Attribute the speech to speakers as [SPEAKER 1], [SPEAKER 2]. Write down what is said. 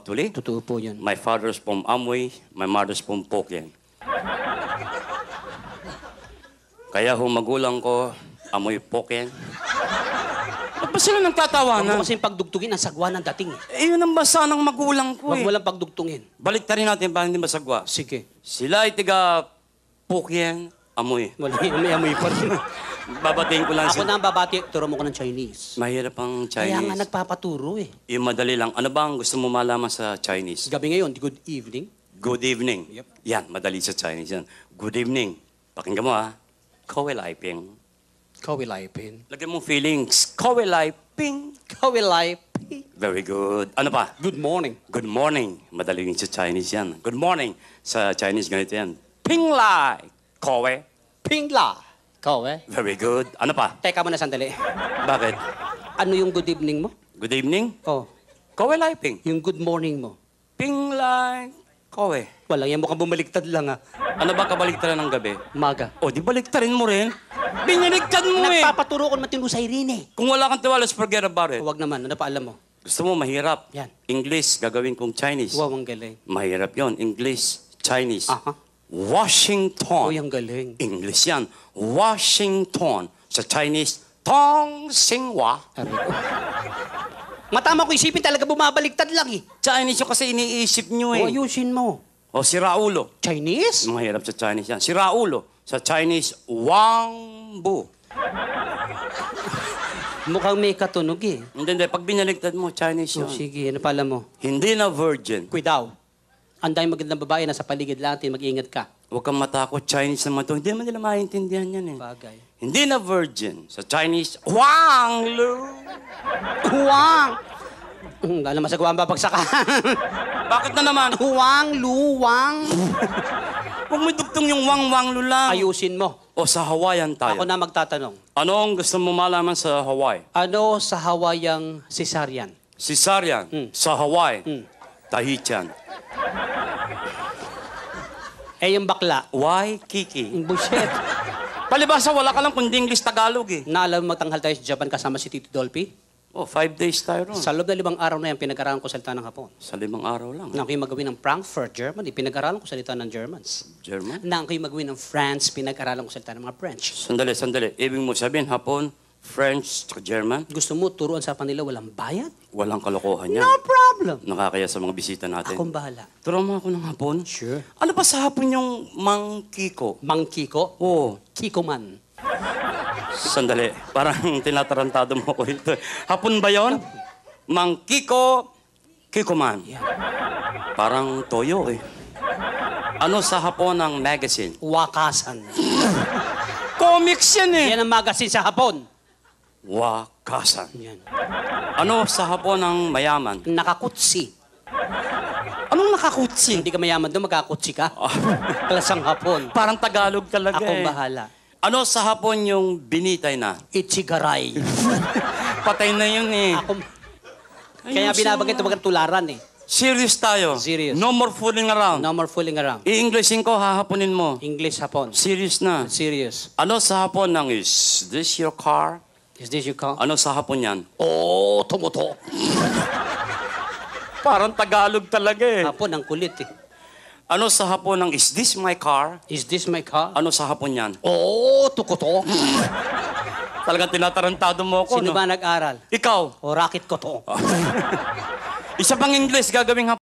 [SPEAKER 1] Actually,
[SPEAKER 2] Totoo po yan.
[SPEAKER 1] my father's from Amoy, my mother's from Pokien. Kaya magulang ko, Amoy Pokien. Ba't ba sila
[SPEAKER 2] Huwag mo
[SPEAKER 1] nagtatawanan?
[SPEAKER 2] kasing pagdugtungin ang sagwa ng dating.
[SPEAKER 1] Yun ang basa ng magulang ko
[SPEAKER 2] Huwag
[SPEAKER 1] eh.
[SPEAKER 2] mo lang pagdugtungin.
[SPEAKER 1] Balik rin natin para hindi masagwa.
[SPEAKER 2] Sige.
[SPEAKER 1] Sila ay tiga Pokien, Amoy.
[SPEAKER 2] Wala may amoy pa rin.
[SPEAKER 1] Babatiin ko lang
[SPEAKER 2] Ako na ang babati, turo mo ko ng Chinese.
[SPEAKER 1] Mahirap ang
[SPEAKER 2] Kaya nga
[SPEAKER 1] Chinese.
[SPEAKER 2] nagpapaturo eh.
[SPEAKER 1] Yung madali lang. Ano ba ang gusto mo malaman sa Chinese?
[SPEAKER 2] Gabi ngayon, good evening.
[SPEAKER 1] Good evening.
[SPEAKER 2] Yep.
[SPEAKER 1] Yan, madali sa Chinese yan. Good evening. Pakinggan mo ha. Kowe lai ping.
[SPEAKER 2] Kawilay pin.
[SPEAKER 1] Lagyan mo feelings. Kowe lai ping.
[SPEAKER 2] Kawilay pin.
[SPEAKER 1] Very good. Ano pa?
[SPEAKER 2] Good morning.
[SPEAKER 1] Good morning. Madali sa Chinese yan. Good morning. Sa Chinese ganito yan. Ping lai. Kowe.
[SPEAKER 2] Pingla. Kawe.
[SPEAKER 1] Very good. Ano pa?
[SPEAKER 2] Teka mo na sandali.
[SPEAKER 1] Bakit?
[SPEAKER 2] Ano yung good evening mo?
[SPEAKER 1] Good evening.
[SPEAKER 2] Oh,
[SPEAKER 1] Kowe lai ping.
[SPEAKER 2] yung good morning mo.
[SPEAKER 1] Ping lai. Kowe.
[SPEAKER 2] Wala, yan mukhang bumaliktad lang ah.
[SPEAKER 1] Ano ba kabaliktaran ng gabi?
[SPEAKER 2] Maga.
[SPEAKER 1] O, di baliktarin mo rin. Biniligtad mo eh.
[SPEAKER 2] Nagpapaturo ko matino sa Irene.
[SPEAKER 1] Kung wala kang tiwala, forget about it.
[SPEAKER 2] Huwag naman, ano pa alam mo?
[SPEAKER 1] Gusto mo mahirap?
[SPEAKER 2] Yan.
[SPEAKER 1] English, gagawin kong Chinese.
[SPEAKER 2] Wow, ang galing.
[SPEAKER 1] Mahirap yon. English, Chinise.
[SPEAKER 2] Aha.
[SPEAKER 1] Washington.
[SPEAKER 2] Uy, ang galing.
[SPEAKER 1] English yan. Washington. Sa Chinese, Tong Xinhua.
[SPEAKER 2] Sabi ko. Matama ko isipin talaga bumabaliktad lang eh.
[SPEAKER 1] Chinese yung kasi iniisip nyo
[SPEAKER 2] O,
[SPEAKER 1] eh.
[SPEAKER 2] ayusin mo.
[SPEAKER 1] O, si Raulo.
[SPEAKER 2] Chinese?
[SPEAKER 1] Mahirap sa Chinese yan. Si Raulo. Sa Chinese, Wang Bu.
[SPEAKER 2] Mukhang may katunog eh.
[SPEAKER 1] Hindi. Pag binaligtad mo, Chinese
[SPEAKER 2] O,
[SPEAKER 1] yun.
[SPEAKER 2] sige, ano pa alam mo?
[SPEAKER 1] Hindi na virgin.
[SPEAKER 2] Kuidaw. Ang daming magandang babae na sa paligid natin, mag-iingat ka.
[SPEAKER 1] Huwag kang matakot. Chinese naman to. Hindi naman nila maintindihan yan eh.
[SPEAKER 2] Bagay.
[SPEAKER 1] Hindi na virgin. Sa Chinese, Wang Lu.
[SPEAKER 2] Huwang! Lalo masagawa ang babagsakan.
[SPEAKER 1] Bakit na naman?
[SPEAKER 2] Huwang, luwang.
[SPEAKER 1] Huwag mo dugtong yung Wang Lu lang.
[SPEAKER 2] Ayusin mo.
[SPEAKER 1] O sa Hawaiian tayo.
[SPEAKER 2] Ako na magtatanong.
[SPEAKER 1] Ano ang gusto mo malaman sa Hawaii?
[SPEAKER 2] Ano sa Hawaiiang cesarean?
[SPEAKER 1] Cesarean. Sa Hawaii. Tahitian.
[SPEAKER 2] Eh, yung bakla.
[SPEAKER 1] Why, Kiki?
[SPEAKER 2] Bullshit.
[SPEAKER 1] Palibasa, wala ka lang kundi English Tagalog eh.
[SPEAKER 2] Naalam mo magtanghal tayo sa Japan kasama si Tito Dolphy?
[SPEAKER 1] Oh, 5 days tayo ron.
[SPEAKER 2] Sa loob na 5 araw na yan, pinag-aralan ko salita ng Hapon.
[SPEAKER 1] Sa 5 araw lang.
[SPEAKER 2] Nang kayo magawin ng Frankfurt, Germany, pinag-aralan ko salita ng Germans.
[SPEAKER 1] German?
[SPEAKER 2] Nang kayo magawin ng France, pinag-aralan ko salita ng mga French.
[SPEAKER 1] Sandali. Ibig mo sabihin, Hapon, French, German,
[SPEAKER 2] Gusto mo turuan sa kanila walang bayad?
[SPEAKER 1] walang kalokohan yan.
[SPEAKER 2] No problem.
[SPEAKER 1] Nakakaya sa mga bisita natin.
[SPEAKER 2] Akong bahala.
[SPEAKER 1] Turo mo ako ng Hapon.
[SPEAKER 2] Sure.
[SPEAKER 1] Ano ba sa Hapon yung Mang Kiko?
[SPEAKER 2] Mang Kiko?
[SPEAKER 1] Oo.
[SPEAKER 2] Kiko man.
[SPEAKER 1] Sandali. Parang tinatarantado mo ko ito. Hapon ba yon? Mang Kiko, Kiko man. Parang toyo eh. Ano sa Hapon ang magazine?
[SPEAKER 2] Wakasan.
[SPEAKER 1] Comics yan eh.
[SPEAKER 2] Yan ang magazine sa Hapon.
[SPEAKER 1] Wakasan.
[SPEAKER 2] Yan.
[SPEAKER 1] Ano sa Hapon ang mayaman?
[SPEAKER 2] Nakakutsi.
[SPEAKER 1] Anong nakakutsi?
[SPEAKER 2] Hindi ka mayaman doon, magkakutsi ka. Klasang Hapon.
[SPEAKER 1] Parang Tagalog talaga
[SPEAKER 2] Akong
[SPEAKER 1] eh.
[SPEAKER 2] bahala.
[SPEAKER 1] Ano sa Hapon yung binitay na?
[SPEAKER 2] Ichigaray.
[SPEAKER 1] Patay na yun eh.
[SPEAKER 2] Ako... Kaya binabagay ito tularan eh.
[SPEAKER 1] Serious tayo.
[SPEAKER 2] Serious.
[SPEAKER 1] No more fooling around.
[SPEAKER 2] No more fooling around.
[SPEAKER 1] I-Englishin ko, hahaponin mo.
[SPEAKER 2] English Hapon.
[SPEAKER 1] Serious na.
[SPEAKER 2] Serious.
[SPEAKER 1] Ano sa Hapon ng is this your car?
[SPEAKER 2] Is this your car?
[SPEAKER 1] Ano sa Hapon yan?
[SPEAKER 2] Oh, tumuto.
[SPEAKER 1] Parang Tagalog talaga eh.
[SPEAKER 2] Hapon, ang kulit eh.
[SPEAKER 1] Ano sa Hapon ng is this my car?
[SPEAKER 2] Is this my car?
[SPEAKER 1] Ano sa Hapon yan?
[SPEAKER 2] Oh, tukuto.
[SPEAKER 1] Talagang tinatarantado mo ako,
[SPEAKER 2] Sino
[SPEAKER 1] no?
[SPEAKER 2] ba nag-aral?
[SPEAKER 1] Ikaw.
[SPEAKER 2] O, racket ko to.
[SPEAKER 1] Isa pang English gagawing Hapon.